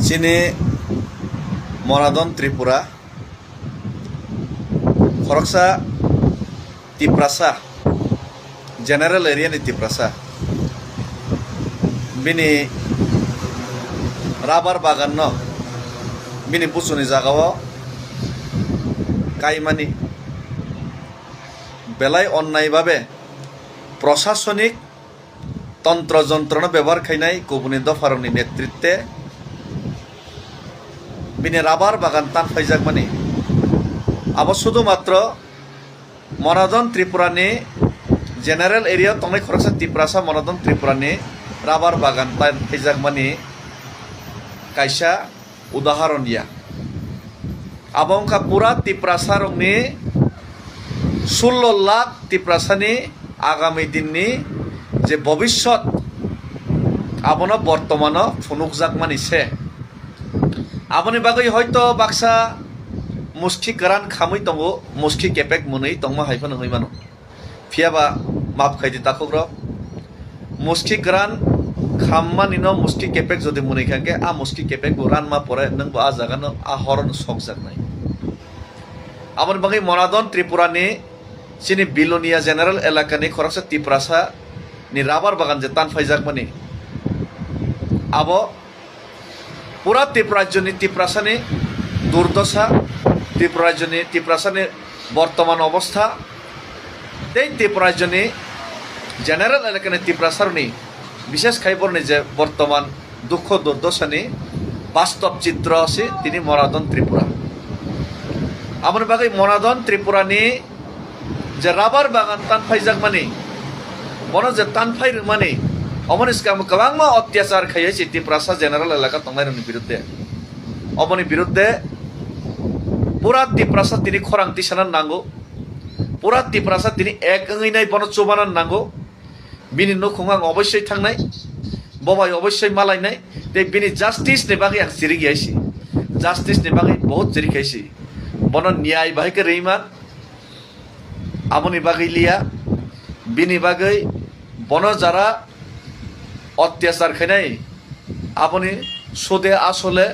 চিনি মরাদন ত্রিপুরা খরকসা Tiprasa general area ni tiprasa bini rabar bagan no bini pusuni jagao kaimani belai onnai babe প্রশাসনিক তন্ত্র যন্ত্রণা ব্যবহার খাইনাই গুবুনি দফারনি নেতৃত্বে বিনে রাবার বাগান টান ফাইজাক মানে আবার শুধুমাত্র মনাদন ত্রিপুরানি জেনারেল এরিয়া তংনাই খরকসা তিপ্রাসা মনাদন ত্রিপুরানি রাবার বাগান টান ফাইজাক মানে কাইসা উদাহরণ ইয়া আবংকা পুরা তিপ্রাসা রংনি 16 লাখ তিপ্রাসানি আগামী দিননি যে ভবিষ্যৎ আবনো বর্তমানো ফুনুকজাক মানিছে আপনি বাগৈ হয়তো বাক্সা মুসকি কারান খামই দङ মুসকি কেপেক মুनै দङ হাইফানো হইমানো ফিয়াবা মাপ খাইদি তাকুগ্র মুসকি কারান খামমানিনো মুসকি কেপেক যদি মুनै খাঙ্কে আ মুসকি কেপেক রান মা পরে নং বা জাগানো আ হরন সকজাক নাই আপনি বাগৈ মনাদন ত্রিপুরানি চিনি Belonia general এলাকানি খরকসা Tiprasa ni rabar bagan je tan faijak mani abo pura tiprajoni tiprasani durdosha tiprajoni tiprasani বর্তমান অবস্থা এই তিপ্রাজনি জেনারেল এলাকানি তিপ্রাসারনি বিশেষ খাইবরনি যে বর্তমান দুঃখ দুর্দশানি বাস্তব চিত্র আছে তিনি মনাদন ত্রিপুরা আমার বাগৈ মনাদন ত্রিপুরানি যে রাবার বাগান টান ফাইজাক মানে বনো যে টানফাই মানে অমনিষ্কাম গোबां অত্যাচার খাইছে তিপ্রাসা জেনারেল এলাকা তংনাইরনি বিরুদ্ধে অমনি বিরুদ্ধে পুরা তিপ্রাসা তিনি খরাংতি সানান নাঙ্গো পুরা তিপ্রাসা তিনি এক নাই বনো চোবানান নাঙ্গো বিনি নখুং অবশ্যই থাংনাই ববাই অবশ্যই মালাইনাই তে বিনি জাস্টিস নে বাগै আং সিরি গিয়াইছি জাস্টিস নে বাগै বহুত সিরি খাইছি বনো ন্যায় বাহিকে রেইমান আমনি বাগৈ লিয়া বিনি বাগৈ বন যারা অত্যাচার খাইনাই আপনি সুদে আসলে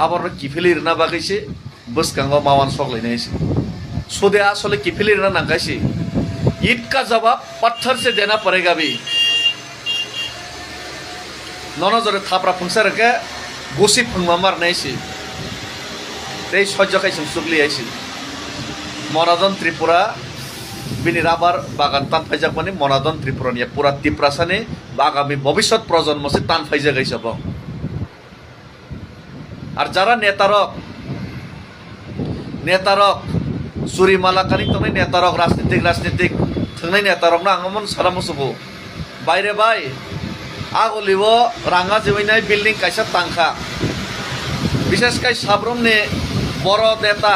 আবার কিফিলির না বাগাইছে বসকাঙ্গ মাওয়ান সকলাইনাইছে সুদে আসলে কিফিলির না নাঙ্গাইছে ईद का जवाब पत्थर से देना पड़ेगा भी ननो जरे थापरा फुंसार के गुसी फुंमा मारनाइছে ते सह्य खाइसं सुगलियाइছে मनादन त्रिपुरा বিনি রাবার বাগান টান ফাইজাক মানে মনাদন ত্রিপুরানিয়া পুরা তিপ্রাসানি আগামী ভবিষ্যৎ প্রজন্ম সে টান ফাইজা গাইছাব আর যারা নেতারক চুরি মালাকানি তংনাই নেতারক রাজনীতিক থাংনাই নেতারক না আঙমন সারামসুবো বাইরে বাই আগলিব রাঙা জেবাইনাই বিল্ডিং কাইসা টাংখা বিশেষ কাই সাব্রমনে বড় নেতা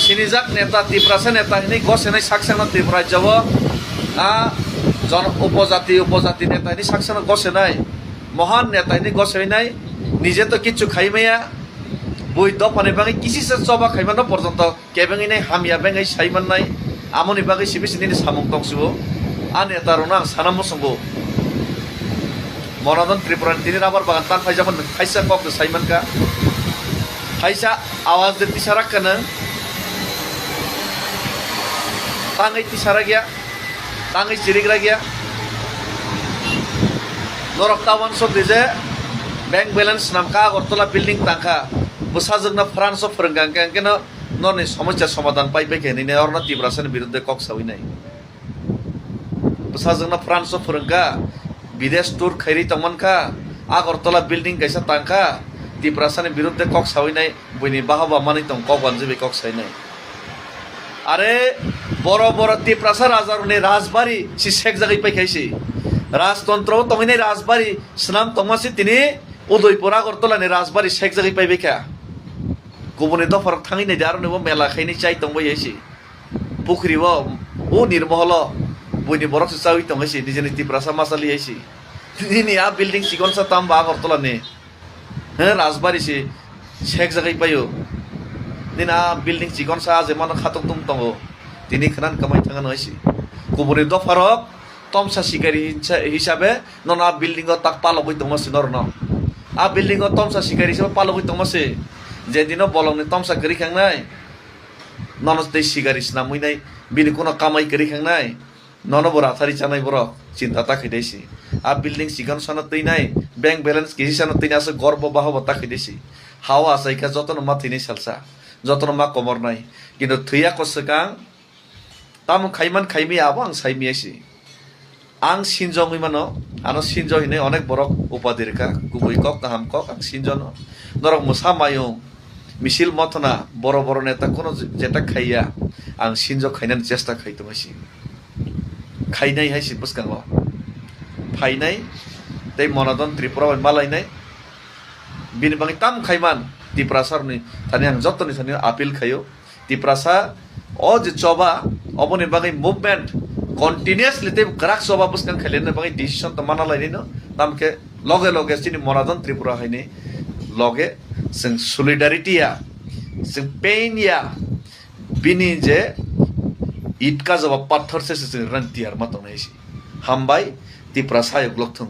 সিনিজাক নেতা তিপ্রাসা নেতা হিনি গছেনাই সাকসানা ত্রিপুরায় যাব জন উপজাতি নেতা হিনি সাকসানা গছেনাই মহান নেতা হিনি গছেনাই নিজে তো কিছু খাইমাইয়া বই দফানি বাঙাই কিসিসে চবা খাইমান পর্যন্ত কেবেঙি নাই হামিয়া বেঙাই সাইমান নাই আমনি বাঙাই সিবিসিনি সামুং দংসুবো আ নেতারনো আং সানামো সঙ্গো মনাদন ত্রিপুরানি তিনি রাবার বাগান টান ফাইজামান খাইসা কক সাইমানকা খাইসা আওয়াজ দিতে সারাকানো tangai tisara gya tangai chirigra gya norok tawan so dije bank balance namka agortola building tangka busajogna france of phrangang keno noni সমস্যা সমাধান পাইবে কেনি নে অরনা তিপ্রাসানি বিরুদ্ধে কক সাউই নাই busajogna france of phranga বিদেশ টুর খাইরি তমনকা আগরতলা বিল্ডিং কাইসা tangka তিপ্রাসানি বিরুদ্ধে কক সাউই নাই বইনি বাহাবা মানি তং কক বানজেবে কক সাই নাই আরে বড় বড় তিপ্রাসা রাজারনে রাজবাড়ি সি শেখ জাগাই পাইখাইছে রাজতন্ত্র তংনাই রাজবাড়ি স্নাম তমাসি তিনি উদয়পুর আগরতলানি রাজবাড়ি শেখ জাগাই পাইবে কা গুবুনি দফার থাঙি নাই দারনে মেলা খাইনি চাই তংবাই আইছে পুখরিব ও নির্মহল বইনি বরক চাউই তংহাইছে নিজেনি তিপ্রাসা মাসালি আইছে তিনি আ বিল্ডিং সিকনসা তাম বা আগরতলানি হ্যাঁ রাজবাড়ি সি শেখ জাগাই পাইও দিনা বিল্ডিং সিকনসা যে মান খাতক তুম তঙ্গো তিনি খানান কামাই থাঙানো হয়েছে গুবুনি দফারক তমসা শিকারি হিসাবে ননা বিল্ডিং তাক পালবই দমাসি নরন आ बिल्डिंग तमसा सिगारि से पालगै तमसे जेदिनो बलंनि तमसा करि खांनाय ननस दै सिगारि स्नामैनाय बिनि कोनो कामाय करि खांनाय नन बरा थारि जानाय बर चिन्ता ताखैदैसि आ बिल्डिंग सिगान सन तैनाय बैंक बैलेंस किसी सन तैनासो गर्व बाहब ताखैदैसि हावा आसाइका जतन मा थैनाय सालसा जतन मा कमरनाय किन्तु थैया कसकां ताम खाइमान खाइमी आबो आं साइमियासि आं सिनजङै मानो आनो सिनज हिने अनेक बरक उपाधिरका गुबै कक गाहाम कक आं सिनजन नरक मुसा मायं मिसिल मथना बर बर नेता कोनो जेटा खाइया आं सिनज खाइनानै चेष्टा खाइतमासि खाइनाय हाइसि बुसकांग फाइनाय तै मनदन त्रिपुरा मालायनाय बिनि बागै ताम खाइमान तिप्रासारनि थानि आं जतनि थानि आपिल खायो तिप्रासा अ जे चबा अबनि बागै मुभमेन्ट कन्टिन्युअसली ते ग्राक सभा बुसकां खाइलेन बागै डिसिसन त माना लाइनो तामके लगे लगे सिनि मनदन त्रिपुरा हाइनि लगे जों सलिडारिटिया जों पेइनया बिनि जे इटका जबा पत्थर से जों रंतियार मातंनायसि हामबाय तिप्रा सायक लक्थुं